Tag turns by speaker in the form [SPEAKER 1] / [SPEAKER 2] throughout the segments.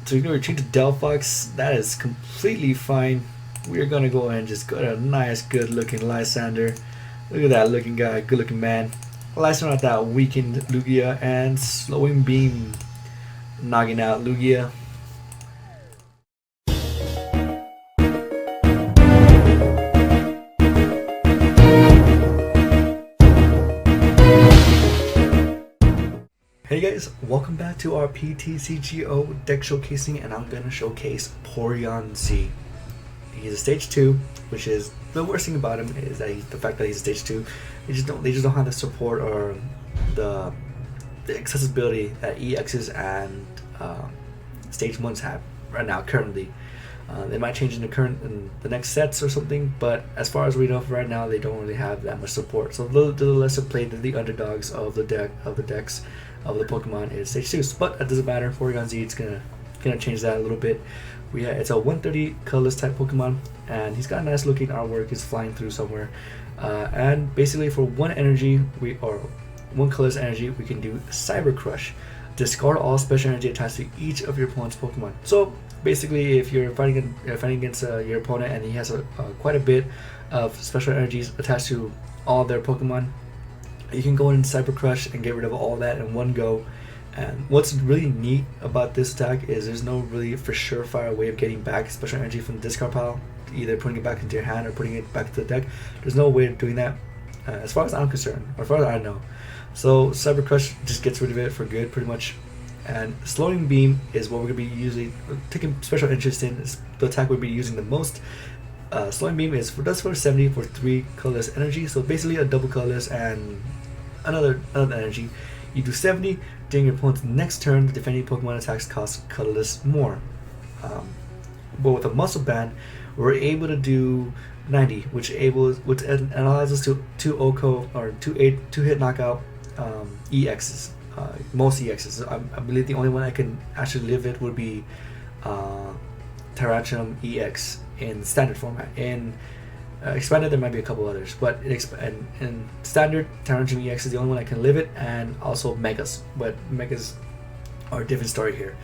[SPEAKER 1] So you're going to retreat to Delphox. That is completely fine. We're going to go ahead and just go to a nice, good looking Lysander. Look at that looking guy, good looking man. Lysander at that weakened Lugia and slowing beam. Knocking out Lugia. Hey guys, welcome back to our PTCGO deck showcasing, and I'm gonna showcase Porygon-Z. He's a stage 2, which is the worst thing about him is that the fact that he's a stage 2. They just don't have the support or the accessibility that EXs and stage 1s have right now currently. They might change in the next sets or something, but as far as we know right now, they don't really have that much support. So the lesser played, the underdogs of the decks of the Pokemon is stage 2s, but it doesn't matter. Porygon-Z, it's gonna change that a little bit. It's a 130 colorless type Pokemon, and he's got nice looking artwork. He's flying through somewhere, and basically for one colorless energy, we can do Cyber Crush. Discard all special energy attached to each of your opponent's Pokemon. So basically, if you're fighting against your opponent and he has quite a bit of special energies attached to all their Pokemon, you can go in Cyber Crush and get rid of all that in one go. And what's really neat about this attack is there's no really for surefire way of getting back special energy from the discard pile, either putting it back into your hand or putting it back to the deck. There's no way of doing that as far as I'm concerned, or as far as I know. So Cyber Crush just gets rid of it for good, pretty much. And Slowing Beam is what we're going to be taking special interest in. Is the attack we'll be using the most. Slowing Beam does for 70 for 3 colorless energy, so basically a double colorless and another energy. You do 70 during your opponent's next turn. The defending Pokemon attacks cost colorless more. But with a Muscle Band, we're able to do 90, which allows us to 2 hit knockout EXs. Most EXs. I believe the only one I can actually live it would be Tyrantrum EX in standard format. In expanded, there might be a couple others, but in standard, Tyrantrum EX is the only one I can live it, and also Megas. But Megas are a different story here.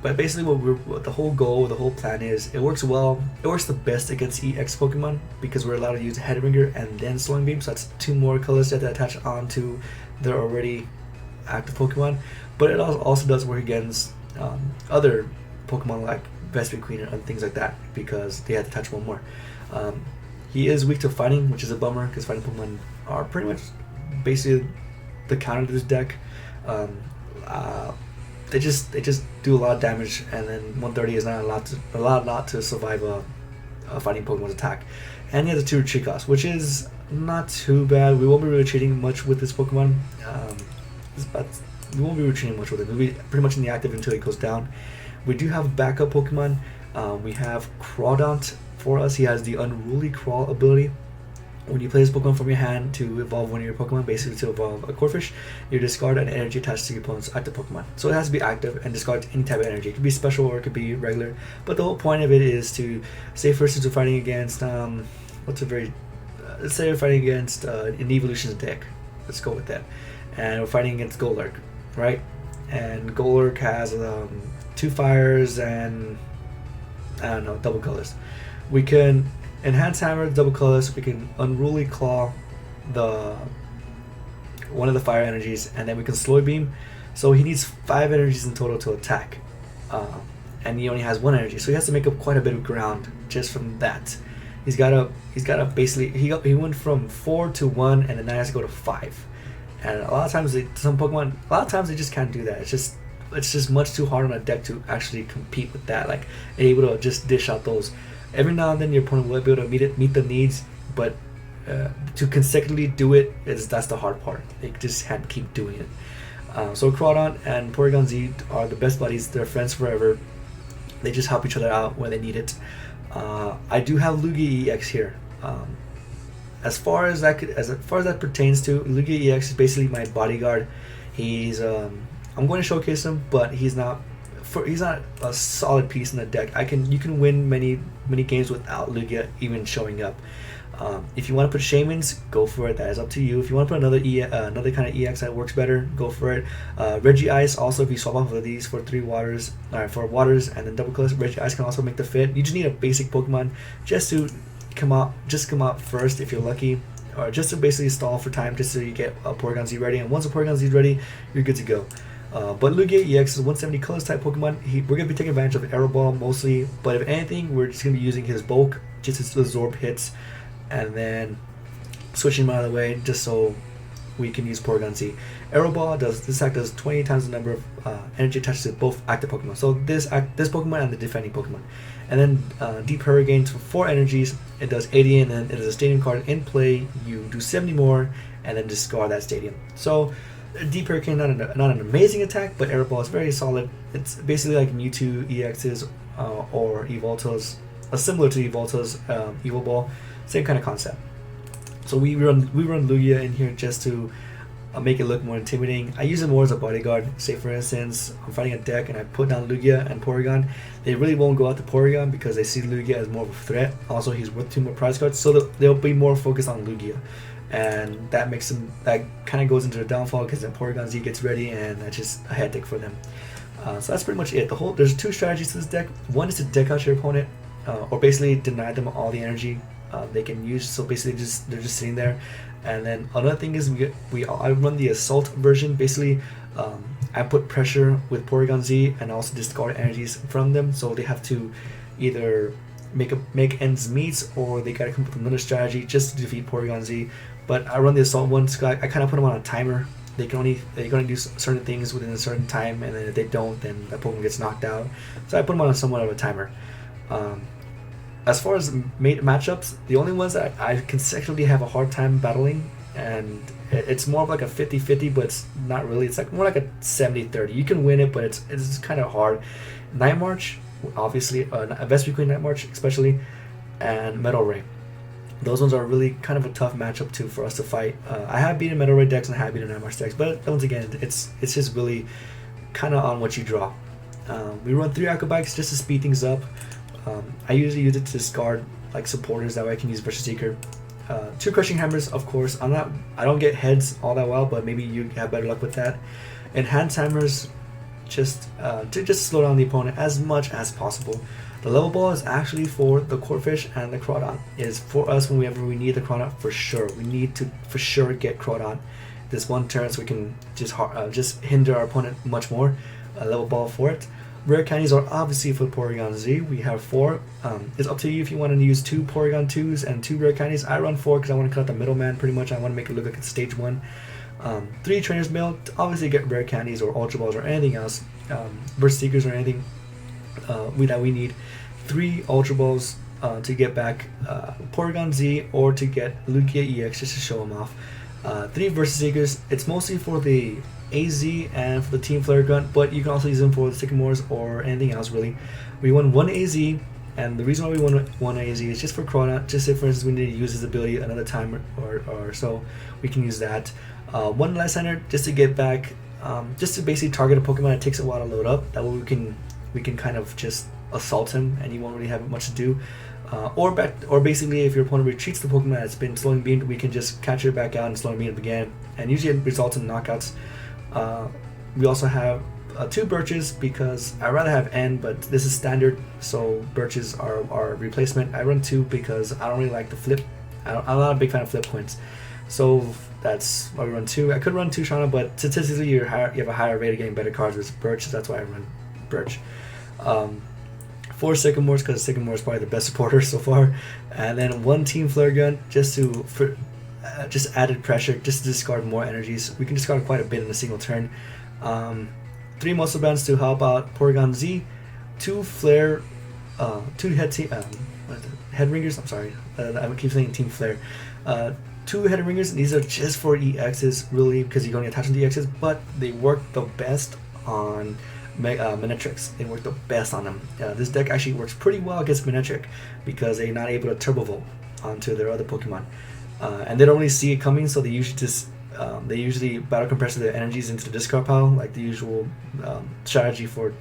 [SPEAKER 1] But basically, what the whole goal, the whole plan is, it works well. It works the best against EX Pokemon because we're allowed to use Head Ringer and then Slowing Beam, so that's 2 more colors that attach onto their already active Pokemon. But it also does work against other Pokemon like Vespi Queen and things like that because they have to attach 1 more. He is weak to fighting, which is a bummer because fighting Pokemon are pretty much basically the counter to this deck. They just do a lot of damage, and then 130 is not allowed to survive a fighting Pokemon's attack. And he has a 2 retreat cost, which is not too bad. We won't be retreating much with this Pokemon. We won't be retreating much with it. We'll be pretty much in the active until it goes down. We do have backup Pokemon. We have Crawdont for us. He has the Unruly Crawl ability. When you play this Pokemon from your hand to evolve one of your Pokemon, basically to evolve a Corphish, you discard an energy attached to your opponent's active Pokemon. So it has to be active and discard any type of energy. It could be special or it could be regular. But the whole point of it is to, say for instance, we're fighting against, let's say we're fighting against an Evolutions deck. Let's go with that. And we're fighting against Golurk, right? And Golurk has 2 fires and, I don't know, double colors. We can Enhance Hammer, double colors. We can Unruly Claw one of the fire energies, and then we can Slow Beam. So he needs 5 energies in total to attack, and he only has 1 energy, so he has to make up quite a bit of ground just from that. He's gotta basically he went from 4 to 1, and then now he has to go to 5. And a lot of times they just can't do that. It's just much too hard on a deck to actually compete with that. Like, able to just dish out those. Every now and then your opponent will be able to meet the needs, but to consecutively do that's the hard part. They just can't keep doing it. So Crawdont and Porygon-Z are the best buddies. They're friends forever. They just help each other out when they need it. I do have Lugia EX here. As far as that pertains to, Lugia EX is basically my bodyguard. He's I'm going to showcase him, but he's not a solid piece in the deck. You can win many games without Lugia even showing up. If you want to put Shamans, go for it. That is up to you. If you want to put another kind of EX that works better, go for it. Reggie Ice also, if you swap off of these for 3 waters, for waters and then double colors, Reggie Ice can also make the fit. You just need a basic Pokemon just to come out first if you're lucky, or just to basically stall for time, just so you get a Porygon-Z ready. And once a Porygon-Z is ready, you're good to go. But Lugia EX is 170 colors type Pokemon. We're going to be taking advantage of Aero Ball mostly, but if anything, we're just going to be using his bulk just to absorb hits, and then switching him out of the way just so we can use Porygon-Z. Aero Ball this attack does 20 times the number of energy attached to both active Pokemon. So this Pokemon and the defending Pokemon. And then Deep Hurricane for 4 energies. It does 80, and then it is a stadium card in play. You do 70 more, and then discard that stadium. So Deep Hurricane, not an amazing attack, but Aero Ball is very solid. It's basically like Mewtwo EXs or Evolta's, similar to Evolta's Evil Ball, same kind of concept. So we run Lugia in here just to make it look more intimidating. I use it more as a bodyguard. Say for instance, I'm fighting a deck and I put down Lugia and Porygon. They really won't go out to Porygon because they see Lugia as more of a threat. Also, he's worth 2 more prize cards, so they'll be more focused on Lugia. And that kind of goes into the downfall because then Porygon-Z gets ready, and that's just a headache for them. So that's pretty much it. There's 2 strategies to this deck. One is to deck out your opponent, or basically deny them all the energy they can use. So basically, they're just sitting there. And then another thing is I run the assault version. Basically, I put pressure with Porygon-Z and also discard energies from them, so they have to either make ends meet, or they gotta come up with another strategy just to defeat Porygon-Z. But I run the assault one, so I kind of put them on a timer. They can only do certain things within a certain time, and then if they don't, then that Pokemon gets knocked out. So I put them on somewhat of a timer. As far as matchups, the only ones that I consecutively have a hard time battling, and it's more of like a 50-50, but it's not really. It's like more like a 70-30. You can win it, but it's kind of hard. Night March, obviously, Vespi Queen Night March especially, and Metal Ray. Those ones are really kind of a tough matchup too for us to fight. I have beaten Metal Ray decks and I have beaten Night March decks, but once again, it's just really kind of on what you draw. We run 3 Aqua Bikes just to speed things up. I usually use it to discard like supporters, that way I can use Versus Seeker. 2 Crushing Hammers, of course. I don't get heads all that well, but maybe you have better luck with that. Enhanced Hammers, just to slow down the opponent as much as possible. The Level Ball is actually for the Corphish, and the Crawdon is for us whenever we need the Crawdon for sure. We need to for sure get Crawdon this one turn, so we can just hinder our opponent much more. Level Ball for it. Rare candies are obviously for Porygon-Z. We have 4. It's up to you if you want to use 2 Porygon 2s and 2 rare candies. I run 4 because I want to cut out the middleman pretty much. I want to make it look like it's stage 1. 3 Trainer's Mail to obviously get rare candies or Ultra Balls or anything else. Burst Seekers or anything that we need. 3 Ultra Balls to get back Porygon-Z, or to get Lugia EX just to show them off. 3 Versus Seekers. It's mostly for the AZ and for the Team Flare Gun, but you can also use them for the Sycamores or anything else really. We won 1 AZ, and the reason why we won 1 AZ is just for Crawdon. Just say for instance we need to use his ability another time or so, we can use that. 1 Lysander just to get back, just to basically target a Pokemon that takes a while to load up. That way we can kind of just assault him and he won't really have much to do. Or basically if your opponent retreats the Pokemon that's been slowing beamed, we can just catch it back out and slowing beam again, and usually it results in knockouts. We also have 2 Birches because I'd rather have N, but this is standard, so Birches are our replacement. I run 2 because I don't really like the flip. I'm not a big fan of flip coins, so that's why we run 2. I could run 2 Shauna, but statistically you have a higher rate of getting better cards with Birch, so that's why I run Birch. 4 Sycamores because Sycamore is probably the best supporter so far, and then 1 Team Flare Gun just just added pressure, just to discard more energies. We can discard quite a bit in a single turn. 3 Muscle Bands to help out Porygon-Z. 2 Flare, 2 Head Ringers. I'm sorry, I keep saying Team Flare. 2 Head Ringers. These are just for EXs really, because you can only attach them to EXs, but they work the best on Manectrics. They work the best on them. This deck actually works pretty well against Manectric because they're not able to Turbo Volt onto their other Pokemon. And they don't really see it coming, so they usually just they usually battle compress their energies into the discard pile, like the usual strategy for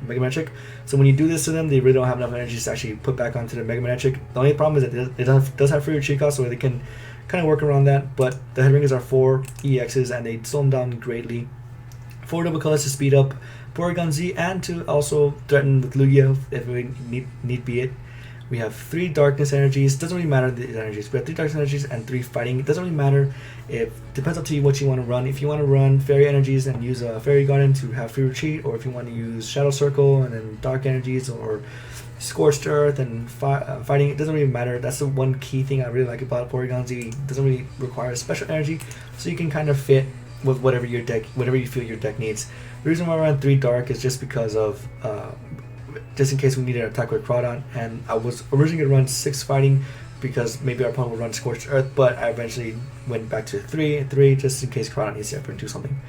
[SPEAKER 1] Mega Magic. So when you do this to them, they really don't have enough energies to actually put back onto the Mega Magic. The only problem is that it does have free retreat cost, so they can kind of work around that. But the Head Ringers are 4 EXs, and they slow them down greatly. 4 double colors to speed up Porygon-Z and to also threaten with Lugia if we need be it. We have 3 darkness energies. Doesn't really matter the energies. We have 3 darkness energies and 3 fighting. It doesn't really matter. It depends up to you what you want to run. If you want to run fairy energies and use a fairy garden to have free retreat, or if you want to use shadow circle and then dark energies, or scorched earth and fighting, it doesn't really matter. That's the one key thing I really like about Porygon-Z. It doesn't really require special energy, so you can kind of fit with whatever you feel your deck needs. The reason why I ran 3 dark is just because of just in case we needed to attack with Crawdon, and I was originally going to run 6 fighting because maybe our opponent would run Scorched Earth, but I eventually went back to 3 just in case Crawdon needs to ever do something.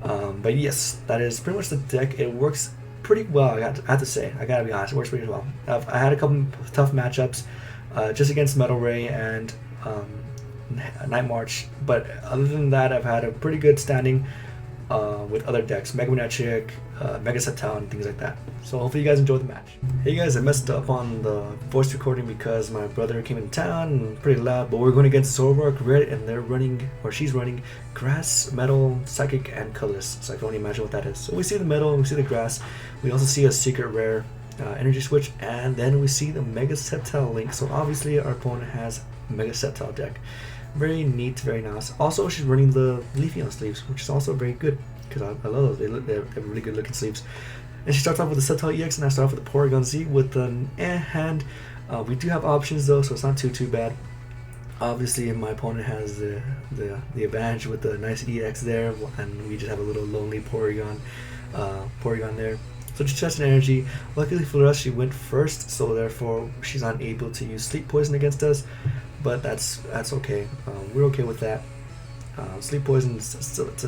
[SPEAKER 1] But yes, that is pretty much the deck. It works pretty well, I have to say. I gotta be honest, it works pretty well. I had a couple tough matchups just against Metal Ray and Night March, but other than that, I've had a pretty good standing with other decks, Mega Magic, Mega Sceptile, and things like that. So hopefully you guys enjoyed the match. Hey guys, I messed up on the voice recording because my brother came in town and pretty loud, but we're going against Zoroark Red, and they're running, or she's running, Grass, Metal, Psychic, and Colorless. So I can only imagine what that is. So we see the Metal, we see the Grass, we also see a Secret Rare Energy Switch, and then we see the Mega Sceptile Link. So obviously our opponent has Mega Sceptile deck. Very neat, very nice. Also, she's running the Leafeon sleeves, which is also very good because I love those. They're really good looking sleeves. And she starts off with the Sceptile EX, and I start off with the Porygon-Z with an hand. We do have options though, so it's not too bad. Obviously, my opponent has the advantage with the nice EX there, and we just have a little lonely Porygon there. So just testing energy. Luckily for us, she went first, so therefore she's not able to use Sleep Poison against us. But that's okay. We're okay with that. Sleep Poison is still it's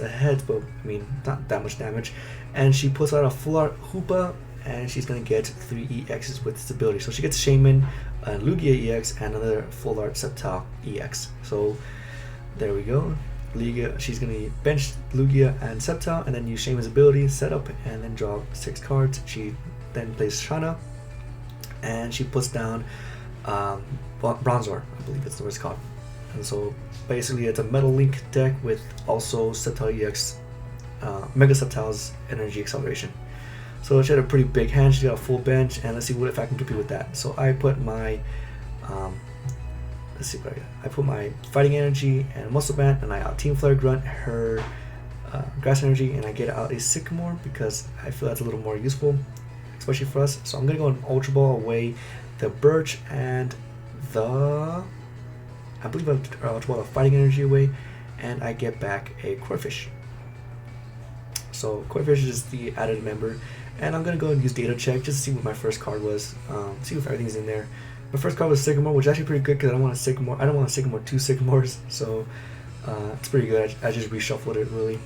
[SPEAKER 1] a head, but I mean not that much damage. And she puts out a full art Hoopa, and she's gonna get 3 EXs with this ability. So she gets Shaman, Lugia EX, and another full art Sceptile EX. So there we go. Lugia, she's gonna bench Lugia and Sceptile, and then use Shaman's ability, set up, and then draw 6 cards. She then plays Shana, and she puts down Bronzor, I believe it's what it's called. And so basically it's a Metal Link deck with also Sceptile EX, Mega Sceptile's Energy Acceleration. So she had a pretty big hand, she got a full bench, and let's see what if I can compete with that. So I put my let's see what I put my Fighting Energy and Muscle Band, and I out Team Flare Grunt her Grass Energy, and I get out a Sycamore because I feel that's a little more useful, especially for us. So I'm gonna go an Ultra Ball away the Birch and the, I believe I'll draw a Fighting Energy away, and I get back a Corfish. So Corfish is the added member, and I'm gonna go and use Data Check just to see what my first card was, see if everything's in there. My first card was Sycamore, which is actually pretty good because I don't want to Sycamore 2 Sycamores, so it's pretty good. I just reshuffled it really.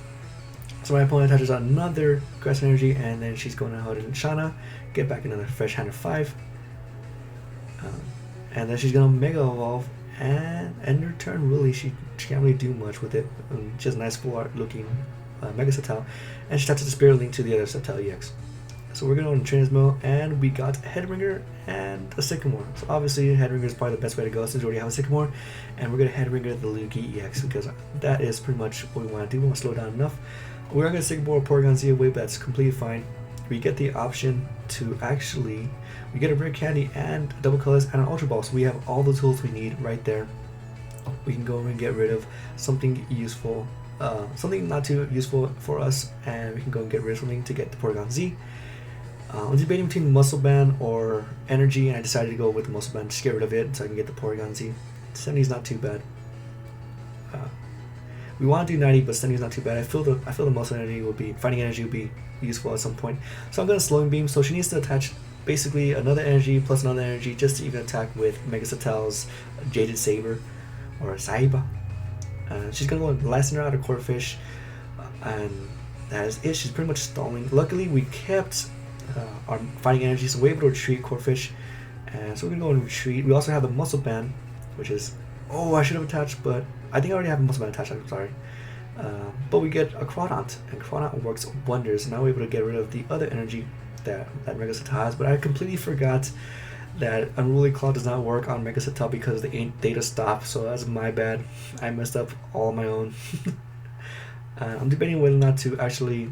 [SPEAKER 1] So my opponent attaches another Grass Energy, and then she's going ahead and Shana, get back another fresh hand of 5. And then she's gonna Mega Evolve, and end her turn. Really, she can't really do much with it. She has a nice full art looking Mega Sceptile, and she attaches the Spirit Link to the other Sceptile EX. So we're gonna go on Trainer's Mill, and we got a Head Ringer and a Sycamore. So obviously Head Ringer is probably the best way to go since we already have a Sycamore, and we're gonna Head Ringer the Lugia EX because that is pretty much what we want to do. We want to slow down enough. We're gonna Sycamore Porygon-Z away, but that's completely fine. We get the option to actually, we get a Rare Candy and Double Colors and an Ultra Ball, so we have all the tools we need right there. We can go and get rid of something useful, something not too useful for us, and we can go and get rid of something to get the Porygon-Z. I was debating between Muscle Band or Energy, and I decided to go with the Muscle Band, just get rid of it so I can get the Porygon-Z. 70 is not too bad. We want to do 90, but 70 is not too bad. I feel the Muscle Energy will be, Fighting Energy will be useful at some point. So I'm going to Slowing Beam, so she needs to attach basically another energy plus another energy just to even attack with Mega Sceptile's Jaded Saber, or Saiba. She's going to go Licensor out of Corfish, and that is it. She's pretty much stalling. Luckily, we kept our Fighting Energy, so we're able to retreat Corfish, and so we're going to go and retreat. We also have the Muscle Band, which is, oh, I should have attached, but I think I already have most of my attached, I'm sorry. But we get a Crawdont, and Crawdont works wonders. Now we're able to get rid of the other energy that Mega Sceptile has, but I completely forgot that Unruly Claw does not work on Mega Sceptile because the data stopped, so that's my bad. I messed up all on my own. I'm debating whether or not to actually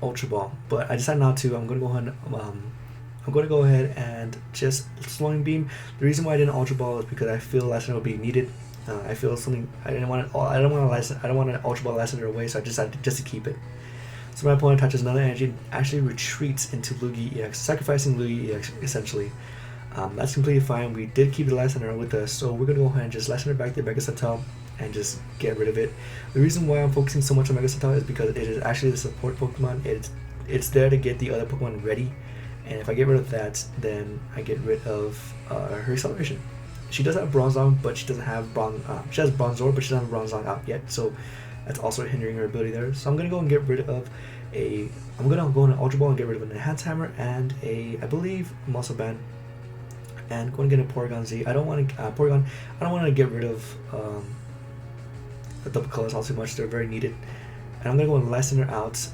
[SPEAKER 1] Ultra Ball, but I decided not to. I'm going to go ahead and just Slowing Beam. The reason why I didn't Ultra Ball is because I feel Lessener will be needed. I feel something. I don't want to Ultra Ball Lessener away, so I decided just to keep it. So my opponent touches another energy and actually retreats into Lugia EX, sacrificing Lugia EX essentially. That's completely fine. We did keep the Lessener with us, so we're going to go ahead and just Lessener back the Mega Sceptile and just get rid of it. The reason why I'm focusing so much on Mega Sceptile is because it is actually the support Pokemon. It's there to get the other Pokemon ready, and if I get rid of that, then I get rid of her acceleration. She does have Bronzong, but she doesn't have she has Bronzor, but she doesn't have Bronzong out yet, so that's also hindering her ability there. So I'm gonna go and get rid of I'm gonna go into Ultra Ball and get rid of an Enhanced Hammer and I believe Muscle Band, and go and get a Porygon-Z. I don't want to Porygon. I don't want to get rid of the double colors all too much. They're very needed, and I'm gonna go and Lessener out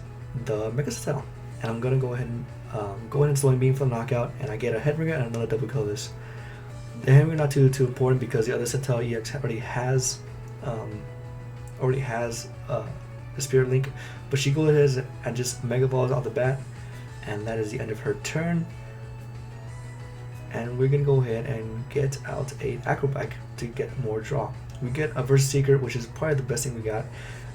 [SPEAKER 1] the Mega Sceptile, and I'm gonna go ahead and Slowing Beam for the knockout, and I get a Head Ringer and another double colors. The Head Ringer not too important because the other Sceptile EX already has the Spirit Link, but she goes ahead and just Mega Balls off the bat, and that is the end of her turn. And we're gonna go ahead and get out a Acrobat to get more draw. We get a Versus Seeker, which is probably the best thing we got,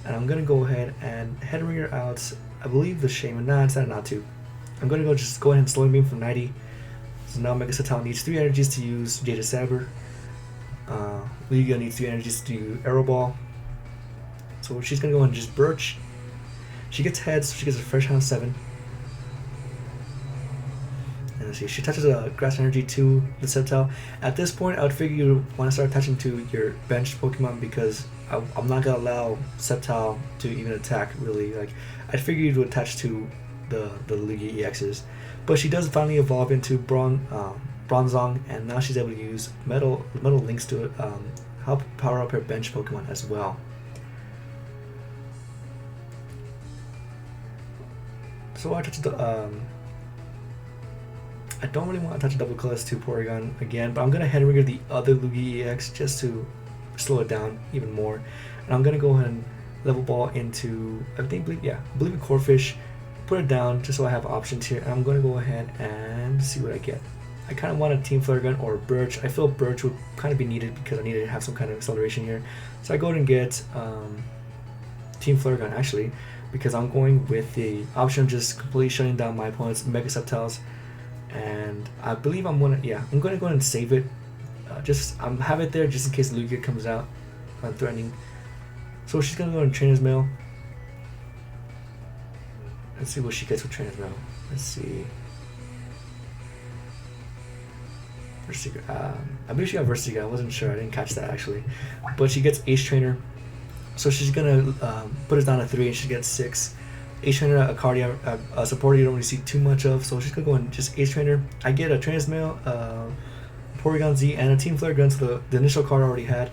[SPEAKER 1] and I'm gonna go ahead and Head Ringer out, I believe, the Shaman. Nah, it's not to. I'm gonna go ahead and Slowing Beam from 90. So now Mega Sceptile needs 3 energies to use Jada Saber. Lugia needs 3 energies to do Arrow Ball. So she's gonna go and just Birch. She gets heads, so she gets a fresh round 7. And let's see, she touches a Grass Energy to the Sceptile. At this point, I would figure you want to start attaching to your bench Pokemon because I'm not gonna allow Sceptile to even attack really. Like I'd figure you to attach to the Lugia EXs, but she does finally evolve into Bronzong, and now she's able to use metal links to help power up her bench Pokemon as well. So I touched the I don't really want to touch double colors to Porygon again, but I'm gonna Head Ringer the other Lugia EX just to slow it down even more, and I'm gonna go ahead and Level Ball into I believe a Corphish, put it down just so I have options here, and I'm gonna go ahead and see what I get. I kind of want a Team Flare Gun or Birch. I feel Birch would kind of be needed because I needed to have some kind of acceleration here, so I go ahead and get Team Flare Gun actually, because I'm going with the option of just completely shutting down my opponent's Mega Sceptiles. And I believe I'm gonna go ahead and save it. Have it there just in case Lugia comes out threatening. So she's gonna go and Trainer's Mail. Let's see what she gets with Trainer's Mail. Let's see. Versus Seeker. I believe she got Versus Seeker. I wasn't sure. I didn't catch that actually. But she gets Ace Trainer. So she's gonna put us down to 3, and she gets 6. Ace Trainer, a Cardia, a supporter you don't really see too much of, so she's gonna go and just Ace Trainer. I get a Trainer's Mail, Porygon-Z, and a Team Flare Gun, so the initial card I already had.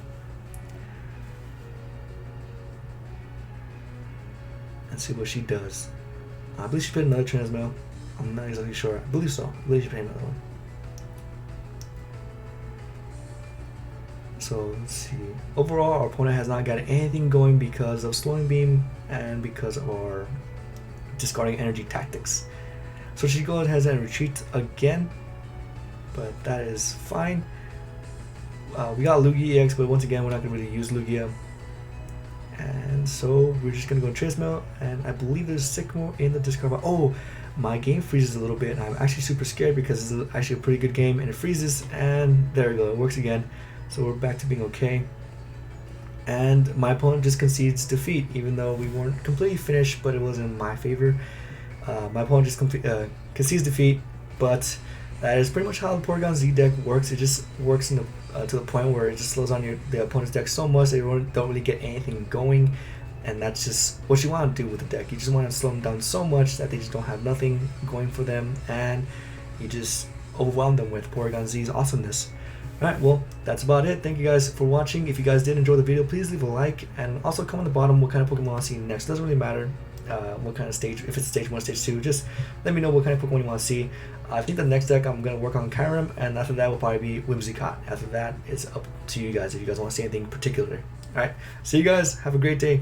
[SPEAKER 1] Let's see what she does. I believe she put another Trainer's Mail. I'm not exactly sure. I believe so. I believe she put another one. So let's see. Overall, our opponent has not gotten anything going because of Slowing Beam and because of our discarding energy tactics. So she goes ahead and retreat again, but that is fine. We got Lugia EX, but once again, we're not going to really use Lugia. And so we're just going to go Trace Mail, and I believe there's Sycamore in the discard box. Oh, my game freezes a little bit, and I'm actually super scared because it's actually a pretty good game, and it freezes, and there we go, it works again. So we're back to being okay. And my opponent just concedes defeat, even though we weren't completely finished, but it was in my favor. My opponent just concedes defeat, but that is pretty much how the Porygon-Z deck works. It just works to the point where it just slows down the opponent's deck so much they don't really get anything going, and that's just what you want to do with the deck. You just want to slow them down so much that they just don't have nothing going for them, and you just overwhelm them with Porygon-Z's awesomeness. Alright, well, that's about it. Thank you guys for watching. If you guys did enjoy the video, please leave a like, and also comment on the bottom what kind of Pokemon you want to see next. Doesn't really matter what kind of stage, if it's stage 1, stage 2, just let me know what kind of Pokemon you want to see. I think the next deck I'm going to work on Kyurem, and after that will probably be Whimsicott. After that, it's up to you guys if you guys want to see anything particular. Alright, see you guys. Have a great day.